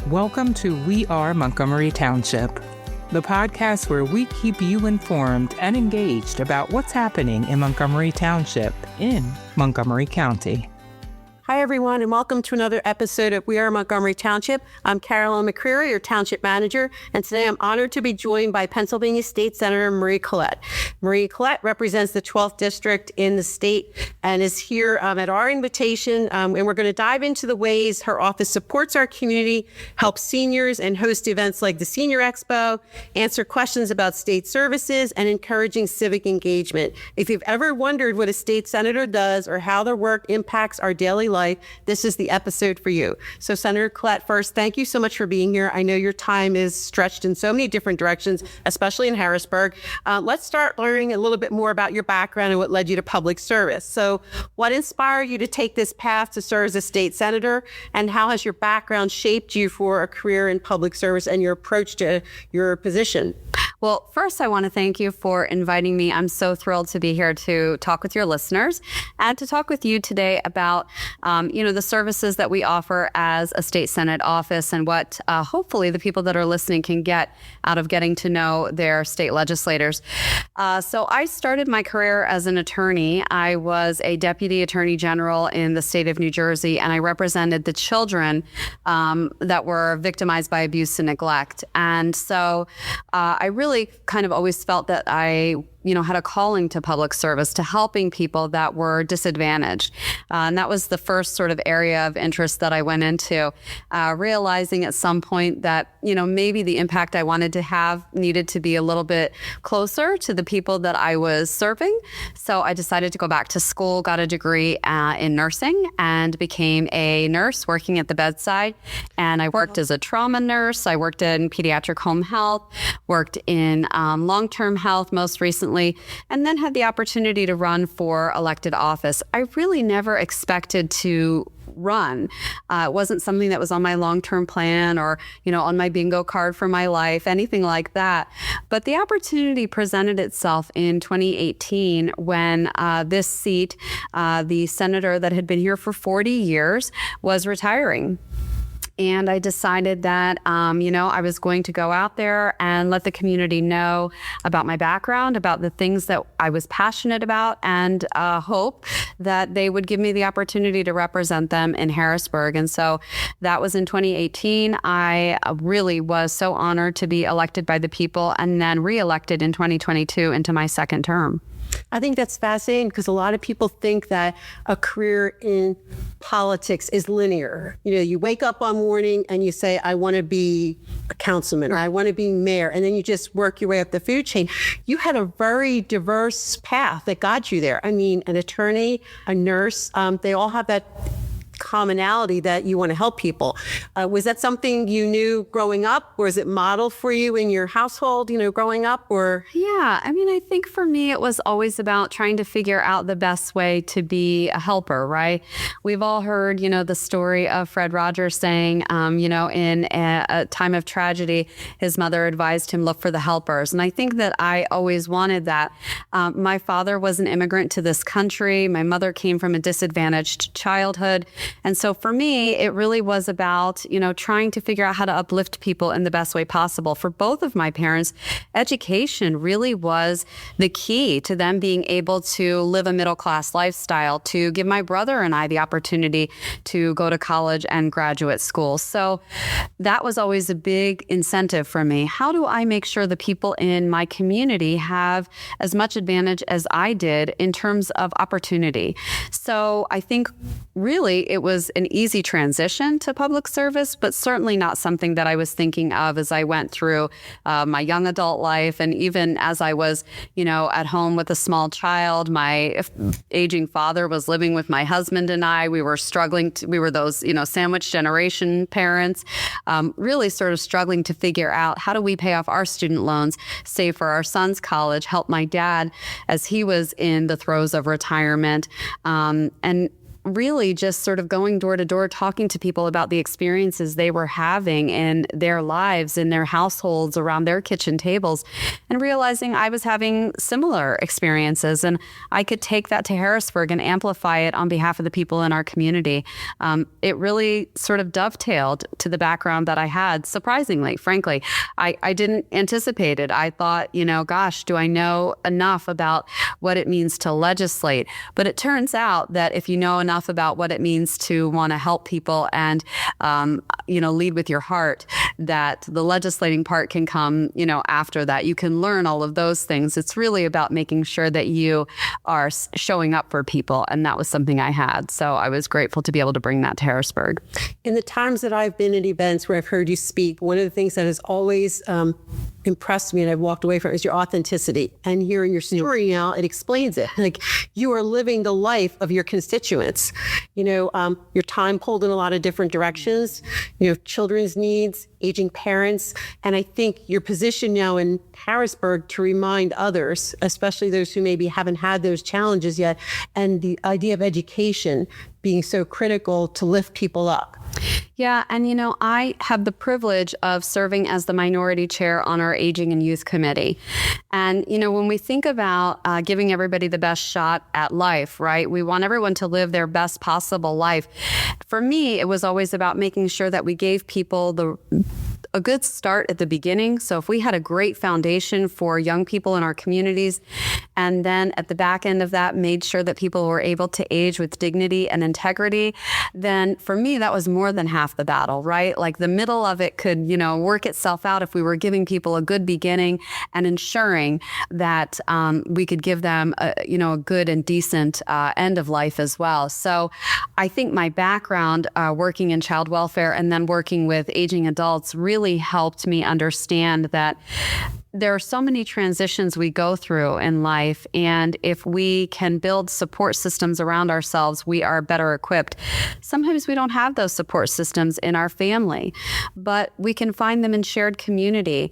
Welcome to We Are Montgomery Township, the podcast where we keep you informed and engaged about what's happening in Montgomery Township in Montgomery County. Hi, everyone, and welcome to another episode of We Are Montgomery Township. I'm Carolyn McCreery, your Township Manager, and today I'm honored to be joined by Pennsylvania State Senator Marie Collett. Marie Collett represents the 12th District in the state and is here at our invitation, and we're going to dive into the ways her office supports our community, helps seniors, and host events like the Senior Expo, answer questions about state services, and encouraging civic engagement. If you've ever wondered what a state senator does or how their work impacts our daily life, this is the episode for you. So Senator Collett, first, thank you so much for being here. I know your time is stretched in so many different directions, especially in Harrisburg. Let's start learning a little bit more about your background and what led you to public service. So what inspired you to take this path to serve as a state senator, and how has your background shaped you for a career in public service and your approach to your position? Well, first, I want to thank you for inviting me. I'm so thrilled to be here to talk with your listeners and to talk with you today about, the services that we offer as a state Senate office and what hopefully the people that are listening can get out of getting to know their state legislators. So I started my career as an attorney. I was a deputy attorney general in the state of New Jersey, and I represented the children that were victimized by abuse and neglect. And so I really kind of always felt that I had a calling to public service, to helping people that were disadvantaged. And that was the first sort of area of interest that I went into, realizing at some point that, maybe the impact I wanted to have needed to be a little bit closer to the people that I was serving. So I decided to go back to school, got a degree in nursing, and became a nurse working at the bedside. And I worked as a trauma nurse. I worked in pediatric home health, worked in long-term health most recently, and then had the opportunity to run for elected office. I really never expected to run. It wasn't something that was on my long-term plan or, on my bingo card for my life, anything like that. But the opportunity presented itself in 2018 when this seat, the senator that had been here for 40 years, was retiring. And I decided that, I was going to go out there and let the community know about my background, about the things that I was passionate about, and hope that they would give me the opportunity to represent them in Harrisburg. And so that was in 2018. I really was so honored to be elected by the people and then reelected in 2022 into my second term. I think that's fascinating because a lot of people think that a career in politics is linear. You wake up one morning and you say, I want to be a councilman or I want to be mayor. And then you just work your way up the food chain. You had a very diverse path that got you there. I mean, an attorney, a nurse, they all have that commonality that you want to help people. Was that something you knew growing up? Or is it modeled for you in your household, growing up? Or Yeah, I think for me, it was always about trying to figure out the best way to be a helper, right? We've all heard, the story of Fred Rogers saying, in a time of tragedy, his mother advised him, look for the helpers. And I think that I always wanted that. My father was an immigrant to this country. My mother came from a disadvantaged childhood. And so for me, it really was about, trying to figure out how to uplift people in the best way possible. For both of my parents, education really was the key to them being able to live a middle-class lifestyle, to give my brother and I the opportunity to go to college and graduate school. So that was always a big incentive for me. How do I make sure the people in my community have as much advantage as I did in terms of opportunity? So I think really it was an easy transition to public service, but certainly not something that I was thinking of as I went through my young adult life. And even as I was, at home with a small child, my aging father was living with my husband and I. We were struggling. We were those, sandwich generation parents, really sort of struggling to figure out how do we pay off our student loans, save for our son's college, help my dad as he was in the throes of retirement. And really just sort of going door to door, talking to people about the experiences they were having in their lives, in their households, around their kitchen tables, and realizing I was having similar experiences, and I could take that to Harrisburg and amplify it on behalf of the people in our community. It really sort of dovetailed to the background that I had, surprisingly, frankly. I didn't anticipate it. I thought, gosh, do I know enough about what it means to legislate? But it turns out that if you know enough about what it means to want to help people and, lead with your heart, that the legislating part can come, after that. You can learn all of those things. It's really about making sure that you are showing up for people. And that was something I had. So I was grateful to be able to bring that to Harrisburg. In the times that I've been at events where I've heard you speak, one of the things that has always impressed me and I've walked away from it is your authenticity. And hearing your story now, it explains it. Like, you are living the life of your constituents. Your time pulled in a lot of different directions. You have children's needs, aging parents. And I think your position now in Harrisburg to remind others, especially those who maybe haven't had those challenges yet, and the idea of education being so critical to lift people up. Yeah. And, I have the privilege of serving as the minority chair on our Aging and Youth Committee. And, when we think about giving everybody the best shot at life, right, we want everyone to live their best possible life. For me, it was always about making sure that we gave people a good start at the beginning. So if we had a great foundation for young people in our communities, and then at the back end of that, made sure that people were able to age with dignity and integrity, then for me, that was more than half the battle, right? Like, the middle of it could, work itself out if we were giving people a good beginning and ensuring that we could give them a good and decent end of life as well. So I think my background working in child welfare and then working with aging adults really helped me understand that there are so many transitions we go through in life, and if we can build support systems around ourselves, we are better equipped. Sometimes we don't have those support systems in our family, but we can find them in shared community.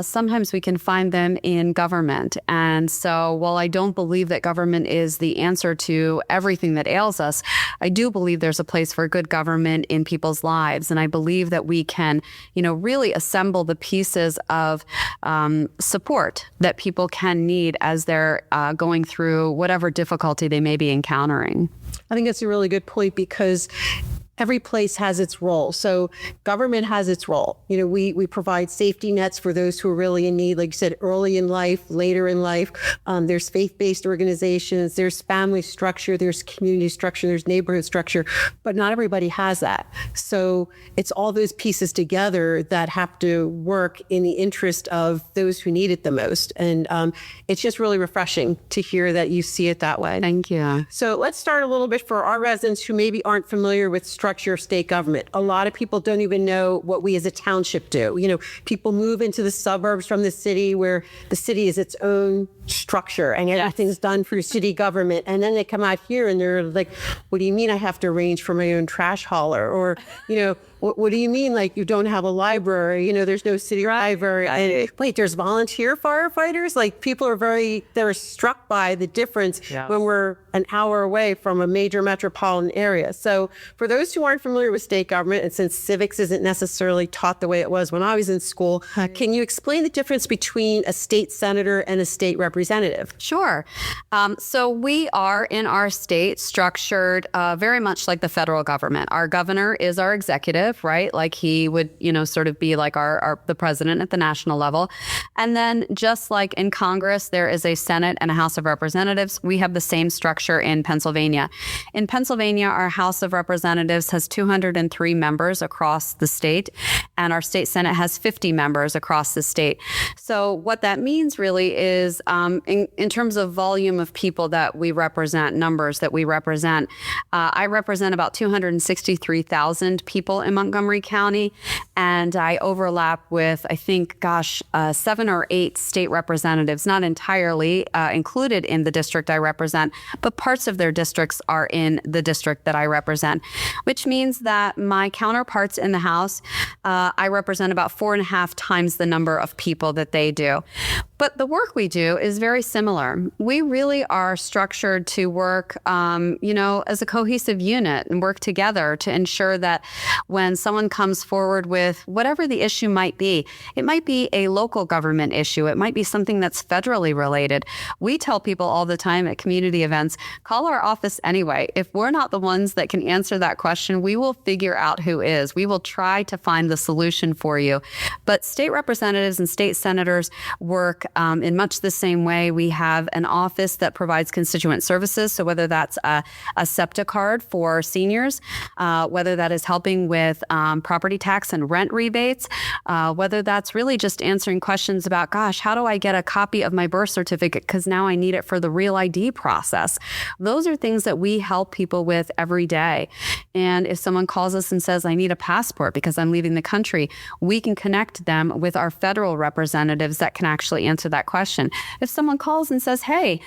Sometimes we can find them in government. And so while I don't believe that government is the answer to everything that ails us, I do believe there's a place for good government in people's lives. And I believe that we can, really assemble the pieces of support that people can need as they're going through whatever difficulty they may be encountering. I think that's a really good point, because every place has its role. So government has its role. We provide safety nets for those who are really in need, like you said, early in life, later in life. There's faith-based organizations, there's family structure, there's community structure, there's neighborhood structure, but not everybody has that. So it's all those pieces together that have to work in the interest of those who need it the most. And it's just really refreshing to hear that you see it that way. Thank you. So let's start a little bit for our residents who maybe aren't familiar with structure of state government. A lot of people don't even know what we as a township do. People move into the suburbs from the city, where the city is its own structure and everything's done through city government. And then they come out here and they're like, what do you mean I have to arrange for my own trash hauler? Or, what do you mean, like, you don't have a library? There's no city library. And wait, there's volunteer firefighters? Like, people they're struck by the difference when we're an hour away from a major metropolitan area. So for those who aren't familiar with state government, and since civics isn't necessarily taught the way it was when I was in school, can you explain the difference between a state senator and a state representative? Sure. So we are in our state structured very much like the federal government. Our governor is our executive, right? Like, he would, sort of be like the president at the national level. And then just like in Congress, there is a Senate and a House of Representatives. We have the same structure in Pennsylvania. In Pennsylvania, our House of Representatives has 203 members across the state, and our state Senate has 50 members across the state. So what that means really is in terms of volume of people that we represent, numbers that we represent, I represent about 263,000 people in Montgomery County, and I overlap with, I think, 7 or 8 state representatives, not entirely included in the district I represent, but parts of their districts are in the district that I represent, which means that my counterparts in the House, I represent about 4.5 times the number of people that they do. But the work we do is is very similar. We really are structured to work, as a cohesive unit and work together to ensure that when someone comes forward with whatever the issue might be, it might be a local government issue. It might be something that's federally related. We tell people all the time at community events, call our office anyway. If we're not the ones that can answer that question, we will figure out who is. We will try to find the solution for you. But state representatives and state senators work in much the same way. We have an office that provides constituent services. So whether that's a SEPTA card for seniors, whether that is helping with property tax and rent rebates, whether that's really just answering questions about, gosh, how do I get a copy of my birth certificate because now I need it for the Real ID process. Those are things that we help people with every day. And if someone calls us and says, I need a passport because I'm leaving the country, we can connect them with our federal representatives that can actually answer that question. If someone calls and says, hey,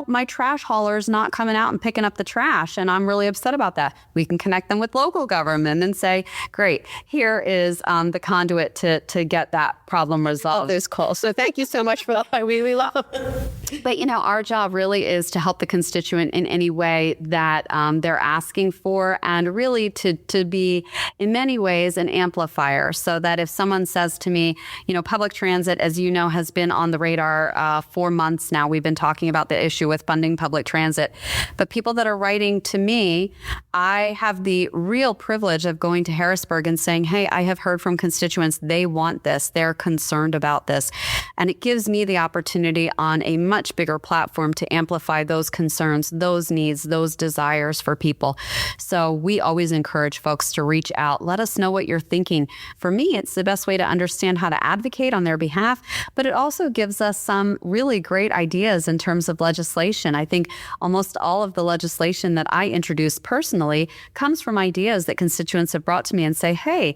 my trash hauler's not coming out and picking up the trash, and I'm really upset about that, we can connect them with local government and say, great, here is the conduit to get that problem resolved. All those calls. So thank you so much for that. I really love it. But, our job really is to help the constituent in any way that they're asking for, and really to be, in many ways, an amplifier, so that if someone says to me, public transit, as you know, has been on the radar for months now. We've been talking about the issue with funding public transit. But people that are writing to me, I have the real privilege of going to Harrisburg and saying, hey, I have heard from constituents. They want this. They're concerned about this. And it gives me the opportunity on a much bigger platform to amplify those concerns, those needs, those desires for people. So we always encourage folks to reach out. Let us know what you're thinking. For me, it's the best way to understand how to advocate on their behalf, but it also gives us some really great ideas in terms of legislation. I think almost all of the legislation that I introduce personally comes from ideas that constituents have brought to me and say, hey,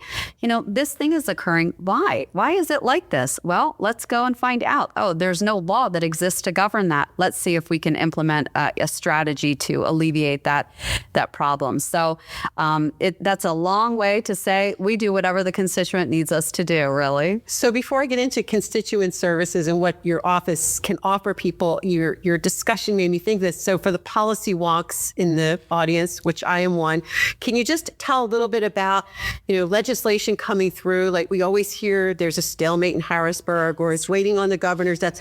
this thing is occurring. Why? Why is it like this? Well, let's go and find out. Oh, there's no law that exists to govern that. Let's see if we can implement a strategy to alleviate that problem. So that's a long way to say we do whatever the constituent needs us to do, really. So before I get into constituent services and what your office can offer people, your discussion made me think of this. So for the policy wonks in the audience, which I am one, can you just tell a little bit about, legislation coming through? Like we always hear there's a stalemate in Harrisburg or it's waiting on the governors. That's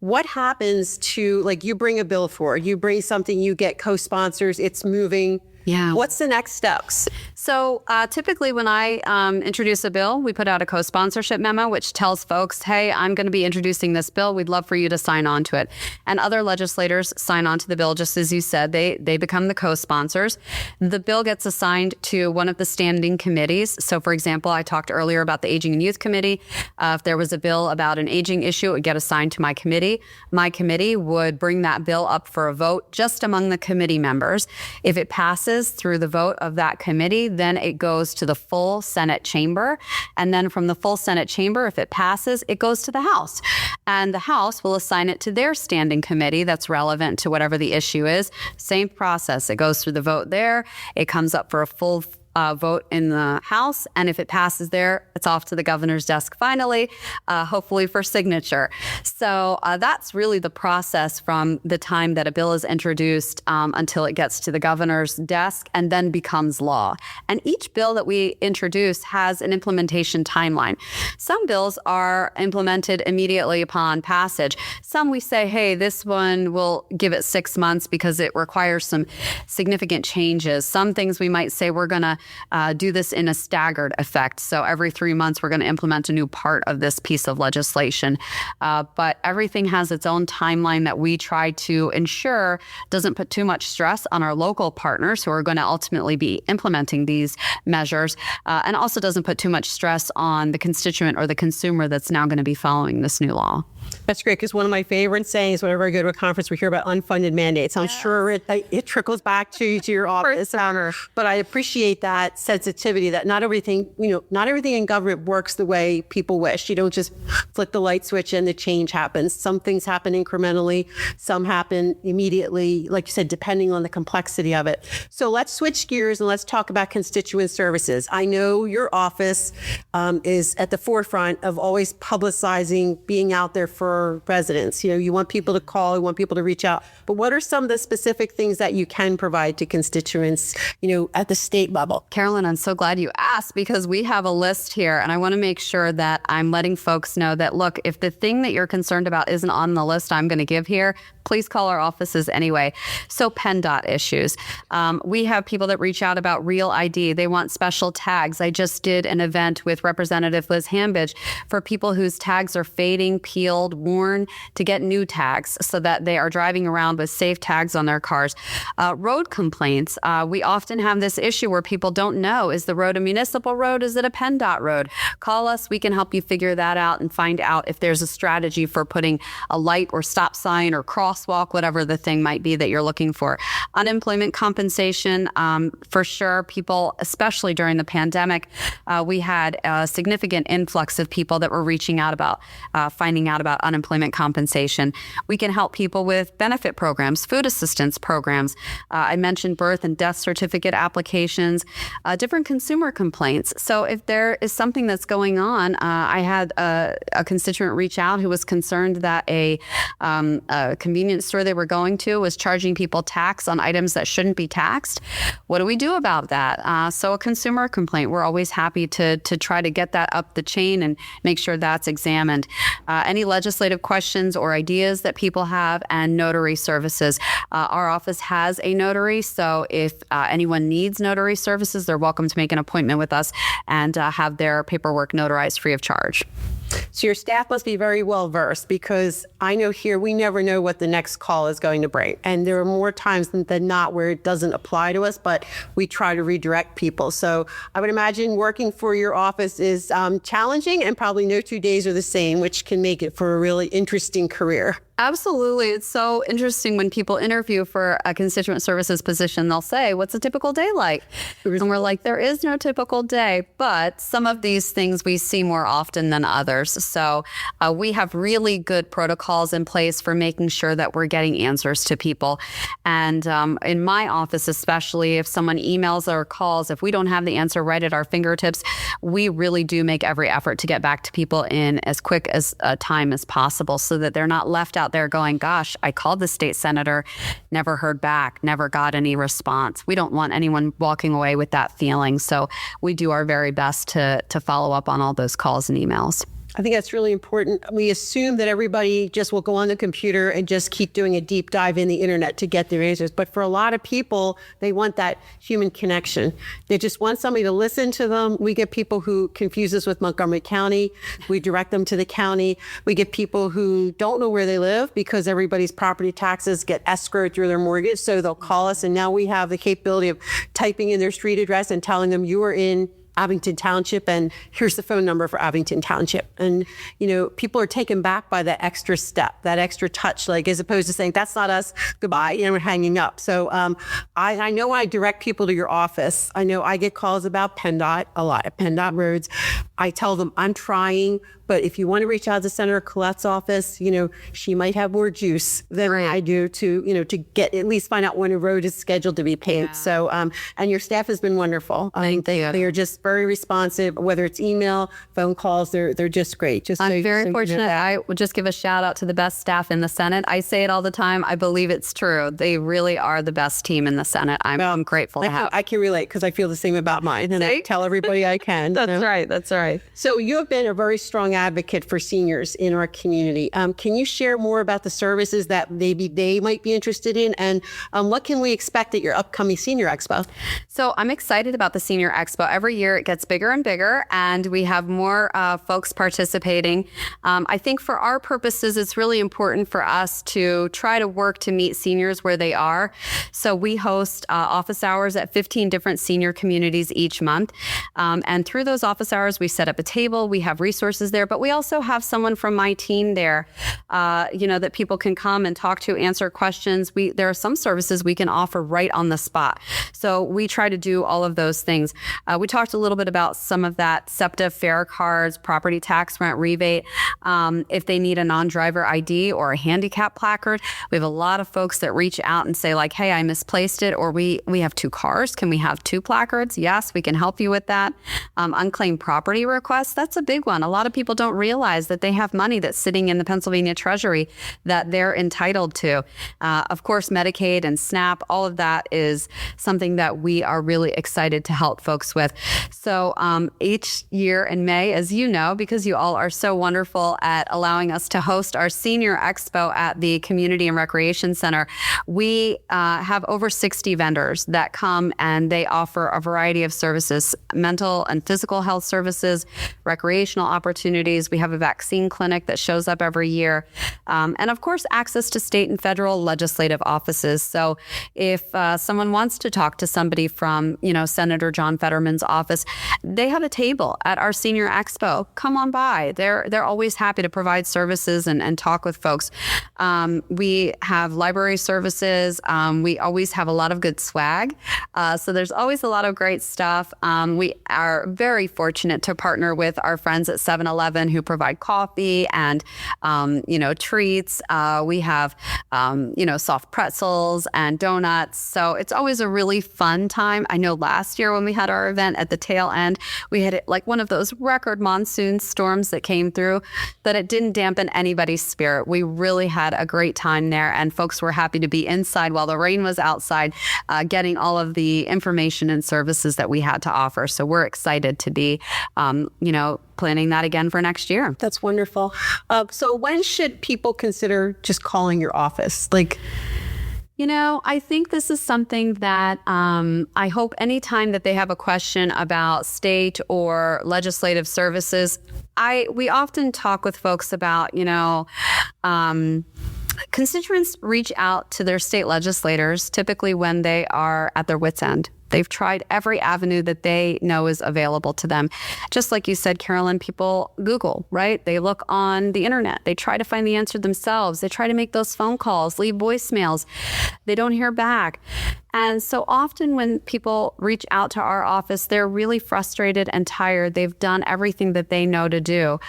what happens to, like, you bring a bill forward, you bring something, you get co-sponsors, it's moving. Yeah. What's the next steps? So typically when I introduce a bill, we put out a co-sponsorship memo, which tells folks, hey, I'm going to be introducing this bill. We'd love for you to sign on to it. And other legislators sign on to the bill, just as you said. They become the co-sponsors. The bill gets assigned to one of the standing committees. So, for example, I talked earlier about the Aging and Youth Committee. If there was a bill about an aging issue, it would get assigned to my committee. My committee would bring that bill up for a vote just among the committee members. If it passes through the vote of that committee, then it goes to the full Senate chamber. And then from the full Senate chamber, if it passes, it goes to the House. And the House will assign it to their standing committee that's relevant to whatever the issue is. Same process. It goes through the vote there. It comes up for a full vote in the House. And if it passes there, it's off to the governor's desk finally, hopefully for signature. So that's really the process from the time that a bill is introduced until it gets to the governor's desk and then becomes law. And each bill that we introduce has an implementation timeline. Some bills are implemented immediately upon passage. Some we say, hey, this one will give it 6 months because it requires some significant changes. Some things we might say we're going to do this in a staggered effect. So every 3 months, we're going to implement a new part of this piece of legislation. But everything has its own timeline that we try to ensure doesn't put too much stress on our local partners who are going to ultimately be implementing these measures, and also doesn't put too much stress on the constituent or the consumer that's now going to be following this new law. That's great, because one of my favorite sayings whenever I go to a conference, we hear about unfunded mandates. I'm sure it trickles back to your office. But I appreciate that sensitivity that not everything in government works the way people wish. You don't just flick the light switch and the change happens. Some things happen incrementally. Some happen immediately, like you said, depending on the complexity of it. So let's switch gears and let's talk about constituent services. I know your office is at the forefront of always publicizing, being out there, for residents? You want people to call, you want people to reach out. But what are some of the specific things that you can provide to constituents, at the state level? Carolyn, I'm so glad you asked, because we have a list here, and I want to make sure that I'm letting folks know that, look, if the thing that you're concerned about isn't on the list I'm going to give here, please call our offices anyway. So PennDOT issues. We have people that reach out about Real ID. They want special tags. I just did an event with Representative Liz Hambidge for people whose tags are fading, peeled, worn, to get new tags so that they are driving around with safe tags on their cars. Road complaints. We often have this issue where people don't know, is the road a municipal road? Is it a PennDOT road? Call us. We can help you figure that out and find out if there's a strategy for putting a light or stop sign or crosswalk, whatever the thing might be that you're looking for. Unemployment compensation, for sure. People, especially during the pandemic, we had a significant influx of people that were reaching out about finding out about unemployment compensation. We can help people with benefit programs, food assistance programs. I mentioned birth and death certificate applications, different consumer complaints. So if there is something that's going on, I had a constituent reach out who was concerned that a convenience store they were going to was charging people tax on items that shouldn't be taxed. What do we do about that? So a consumer complaint, we're always happy to try to get that up the chain and make sure that's examined. Any legislative questions or ideas that people have, and notary services. Our office has a notary, so if anyone needs notary services, they're welcome to make an appointment with us and have their paperwork notarized free of charge. So your staff must be very well versed, because I know here we never know what the next call is going to bring. And there are more times than not where it doesn't apply to us, but we try to redirect people. So I would imagine working for your office is challenging, and probably no 2 days are the same, which can make it for a really interesting career. Absolutely. It's so interesting when people interview for a constituent services position, they'll say, what's a typical day like? And we're like, there is no typical day, but some of these things we see more often than others. So we have really good protocols in place for making sure that we're getting answers to people. And in my office, especially if someone emails or calls, if we don't have the answer right at our fingertips, we really do make every effort to get back to people in as quick as time as possible, so that they're not left out there going, gosh, I called the state senator, never heard back, never got any response. We don't want anyone walking away with that feeling. So we do our very best to follow up on all those calls and emails. I think that's really important. We assume that everybody just will go on the computer and just keep doing a deep dive in the internet to get their answers. But for a lot of people, they want that human connection. They just want somebody to listen to them. We get people who confuse us with Montgomery County. We direct them to the county. We get people who don't know where they live because everybody's property taxes get escrowed through their mortgage. So they'll call us, and now we have the capability of typing in their street address and telling them you are in Abington Township, and here's the phone number for Abington Township. And, people are taken back by that extra step, that extra touch, like, as opposed to saying, that's not us, goodbye, we're hanging up. So I know when I direct people to your office, I know I get calls about PennDOT, a lot of PennDOT roads. I tell them I'm trying, but if you want to reach out to Senator Collett's office, she might have more juice than I do to get at least find out when a road is scheduled to be paved. Yeah. So, and your staff has been wonderful. They are just very responsive, whether it's email, phone calls, they're just great. I'm very fortunate. I would just give a shout out to the best staff in the Senate. I say it all the time. I believe it's true. They really are the best team in the Senate. I'm grateful to have. I can relate, because I feel the same about mine, and I tell everybody I can. That's right. That's right. So you have been a very strong advocate for seniors in our community. Can you share more about the services that maybe they might be interested in, and what can we expect at your upcoming Senior Expo? So I'm excited about the Senior Expo. Every year it gets bigger and bigger, and we have more folks participating. I think for our purposes, it's really important for us to try to work to meet seniors where they are. So we host office hours at 15 different senior communities each month. And through those office hours, we set up a table, we have resources there, but we also have someone from my team there, that people can come and talk to, answer questions. There are some services we can offer right on the spot. So we try to do all of those things. We talked a little bit about some of that, SEPTA, fare cards, property tax rent rebate. If they need a non-driver ID or a handicap placard, we have a lot of folks that reach out and say, like, hey, I misplaced it, or we have 2 cars. Can we have 2 placards? Yes, we can help you with that. Unclaimed property requests, that's a big one. A lot of people don't realize that they have money that's sitting in the Pennsylvania Treasury that they're entitled to. Of course, Medicaid and SNAP, all of that is something that we are really excited to help folks with. So each year in May, as you know, because you all are so wonderful at allowing us to host our senior expo at the Community and Recreation Center, we have over 60 vendors that come and they offer a variety of services, mental and physical health services, recreational opportunities. We have a vaccine clinic that shows up every year. And of course, access to state and federal legislative offices. So if someone wants to talk to somebody from, Senator John Fetterman's office, they have a table at our senior expo. Come on by. They're always happy to provide services and talk with folks. We have library services. We always have a lot of good swag. So there's always a lot of great stuff. We are very fortunate to partner with our friends at 7-Eleven who provide coffee and, treats. We have, soft pretzels and donuts. So it's always a really fun time. I know last year when we had our event at the tail end, we had like one of those record monsoon storms that came through, that it didn't dampen anybody's spirit. We really had a great time there, and folks were happy to be inside while the rain was outside, getting all of the information and services that we had to offer. So we're excited to be, planning that again for next year. That's wonderful. So when should people consider just calling your office? I think this is something that I hope anytime that they have a question about state or legislative services, we often talk with folks about, constituents reach out to their state legislators typically when they are at their wits' end. They've tried every avenue that they know is available to them. Just like you said, Carolyn, people Google, right? They look on the internet. They try to find the answer themselves. They try to make those phone calls, leave voicemails. They don't hear back. And so often when people reach out to our office, they're really frustrated and tired. They've done everything that they know to do.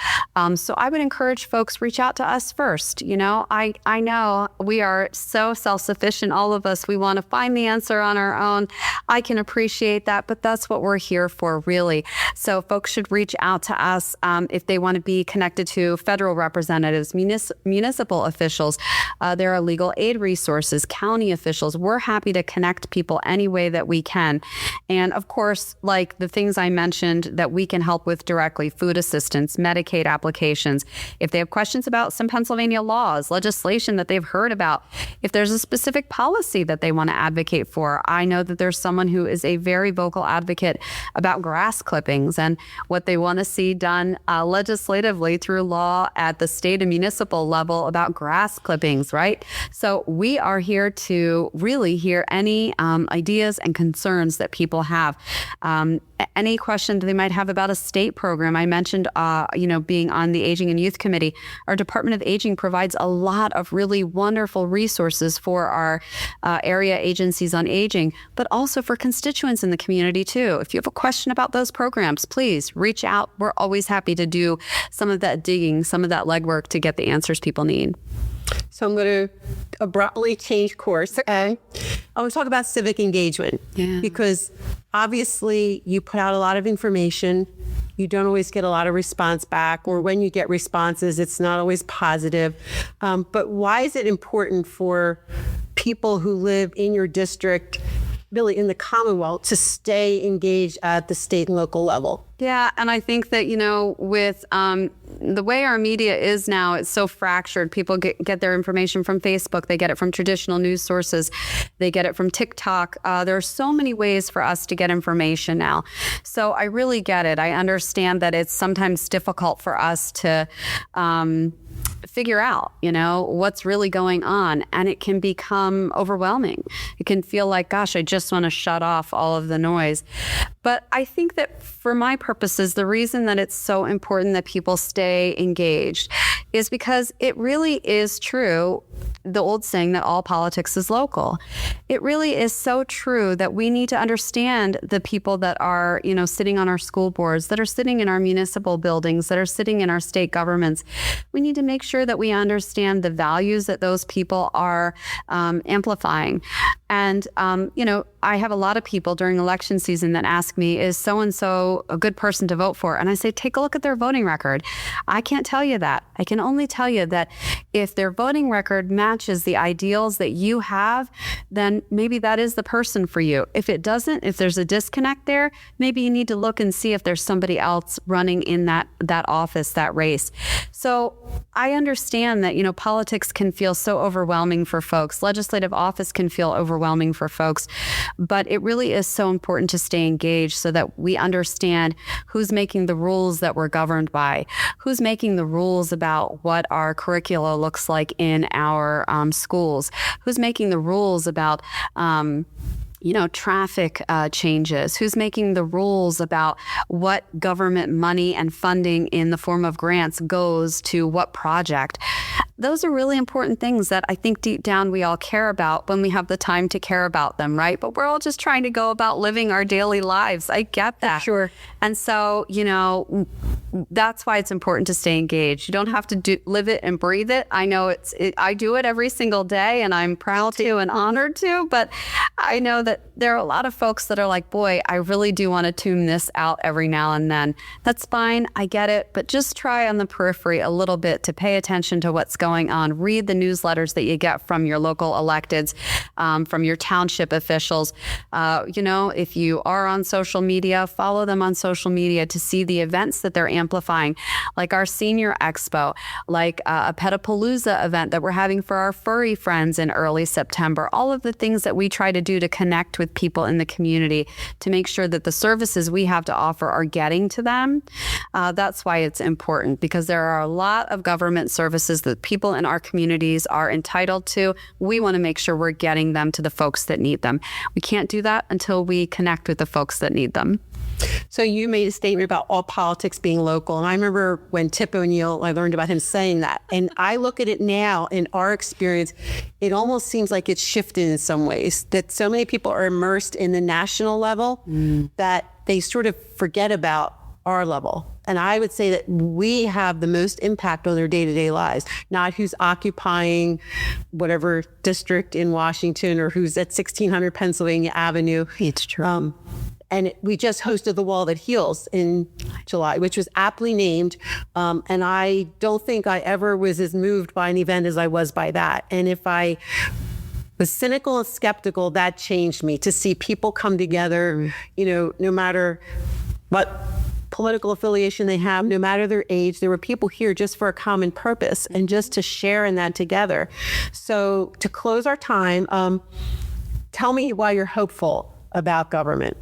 So I would encourage folks, reach out to us first. I know we are so self-sufficient, all of us. We want to find the answer on our own. I can appreciate that, but that's what we're here for, really. So folks should reach out to us if they want to be connected to federal representatives, municipal officials. There are legal aid resources, county officials. We're happy to connect people any way that we can. And of course, like the things I mentioned that we can help with directly, food assistance, Medicaid applications. If they have questions about some Pennsylvania laws, legislation that they've heard about, if there's a specific policy that they want to advocate for, I know that there's someone who is a very vocal advocate about grass clippings and what they want to see done legislatively through law at the state and municipal level about grass clippings, right? So we are here to really hear any ideas and concerns that people have. Any question they might have about a state program. I mentioned, being on the Aging and Youth Committee. Our Department of Aging provides a lot of really wonderful resources for our area agencies on aging, but also for constituents in the community too. If you have a question about those programs, please reach out. We're always happy to do some of that digging, some of that legwork to get the answers people need. So I'm going to abruptly change course. And I want to talk about civic engagement. Yeah. Because obviously you put out a lot of information. You don't always get a lot of response back, or when you get responses, it's not always positive. But why is it important for people who live in your district, really in the Commonwealth, to stay engaged at the state and local level? Yeah, and I think that, with the way our media is now, it's so fractured. People get their information from Facebook. They get it from traditional news sources. They get it from TikTok. There are so many ways for us to get information now. So I really get it. I understand that it's sometimes difficult for us to figure out, what's really going on. And it can become overwhelming. It can feel like, gosh, I just want to shut off all of the noise. But I think that for my purposes, the reason that it's so important that people stay engaged is because it really is true, the old saying that all politics is local. It really is so true that we need to understand the people that are, sitting on our school boards, that are sitting in our municipal buildings, that are sitting in our state governments. We need to make sure that we understand the values that those people are amplifying. And, I have a lot of people during election season that ask me, is so-and-so a good person to vote for? And I say, take a look at their voting record. I can't tell you that. I can only tell you that if their voting record matches the ideals that you have, then maybe that is the person for you. If it doesn't, if there's a disconnect there, maybe you need to look and see if there's somebody else running in that office, that race. So I understand that, politics can feel so overwhelming for folks. Legislative office can feel overwhelming for folks, but it really is so important to stay engaged so that we understand who's making the rules that we're governed by, who's making the rules about what our curricula looks like in our schools, who's making the rules about traffic changes, who's making the rules about what government money and funding in the form of grants goes to what project. Those are really important things that I think deep down we all care about when we have the time to care about them, right? But we're all just trying to go about living our daily lives. I get that. Sure. And so, that's why it's important to stay engaged. You don't have to live it and breathe it. I know I do it every single day, and I'm proud to and honored to, but I know that there are a lot of folks that are like, boy, I really do want to tune this out every now and then. That's fine. I get it. But just try on the periphery a little bit to pay attention to what's going on. Read the newsletters that you get from your local electeds, from your township officials. If you are on social media, follow them on social media to see the events that they're amplifying, like our senior expo, like a Petapalooza event that we're having for our furry friends in early September. All of the things that we try to do to connect with people in the community to make sure that the services we have to offer are getting to them. That's why it's important, because there are a lot of government services that people in our communities are entitled to. We want to make sure we're getting them to the folks that need them. We can't do that until we connect with the folks that need them. So you made a statement about all politics being local. And I remember when Tip O'Neill, I learned about him saying that. And I look at it now in our experience, it almost seems like it's shifted in some ways, that so many people are immersed in the national level that they sort of forget about our level. And I would say that we have the most impact on their day-to-day lives, not who's occupying whatever district in Washington or who's at 1600 Pennsylvania Avenue. It's true. And we just hosted The Wall That Heals in July, which was aptly named. And I don't think I ever was as moved by an event as I was by that. And if I was cynical and skeptical, that changed me to see people come together, no matter what political affiliation they have, no matter their age. There were people here just for a common purpose and just to share in that together. So to close our time, tell me why you're hopeful about government.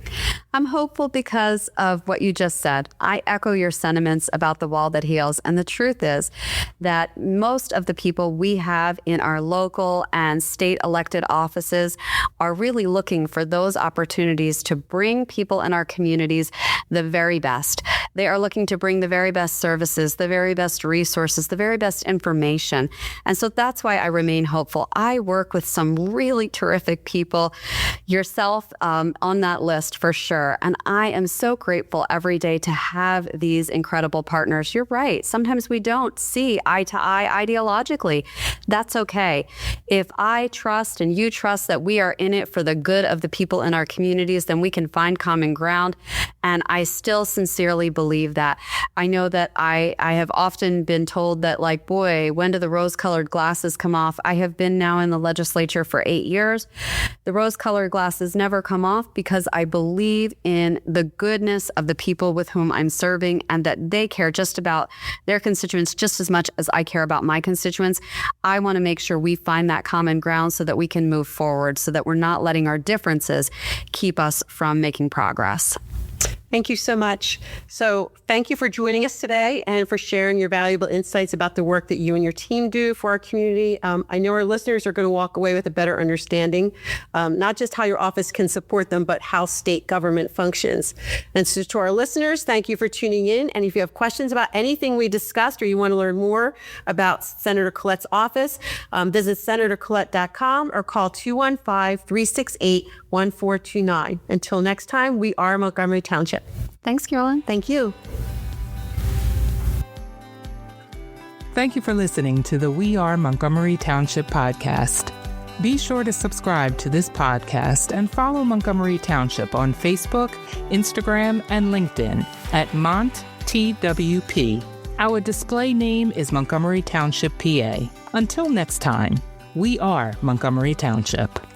I'm hopeful because of what you just said. I echo your sentiments about The Wall That Heals. And the truth is that most of the people we have in our local and state elected offices are really looking for those opportunities to bring people in our communities the very best. They are looking to bring the very best services, the very best resources, the very best information. And so that's why I remain hopeful. I work with some really terrific people, yourself on that list for sure. And I am so grateful every day to have these incredible partners. You're right. Sometimes we don't see eye to eye ideologically. That's okay. If I trust and you trust that we are in it for the good of the people in our communities, then we can find common ground. And I still sincerely believe that. I know that I have often been told that, like, boy, when do the rose-colored glasses come off? I have been now in the legislature for 8 years. The rose-colored glasses never come off because I believe in the goodness of the people with whom I'm serving and that they care just about their constituents just as much as I care about my constituents. I want to make sure we find that common ground so that we can move forward, so that we're not letting our differences keep us from making progress. Thank you so much. So thank you for joining us today and for sharing your valuable insights about the work that you and your team do for our community. I know our listeners are going to walk away with a better understanding, not just how your office can support them, but how state government functions. And so to our listeners, thank you for tuning in. And if you have questions about anything we discussed or you want to learn more about Senator Collett's office, visit senatorcollett.com or call 215-368-1429. Until next time, we are Montgomery Township. Thanks, Carolyn. Thank you. Thank you for listening to the We Are Montgomery Township podcast. Be sure to subscribe to this podcast and follow Montgomery Township on Facebook, Instagram, and LinkedIn at MontTWP. Our display name is Montgomery Township, PA. Until next time, we are Montgomery Township.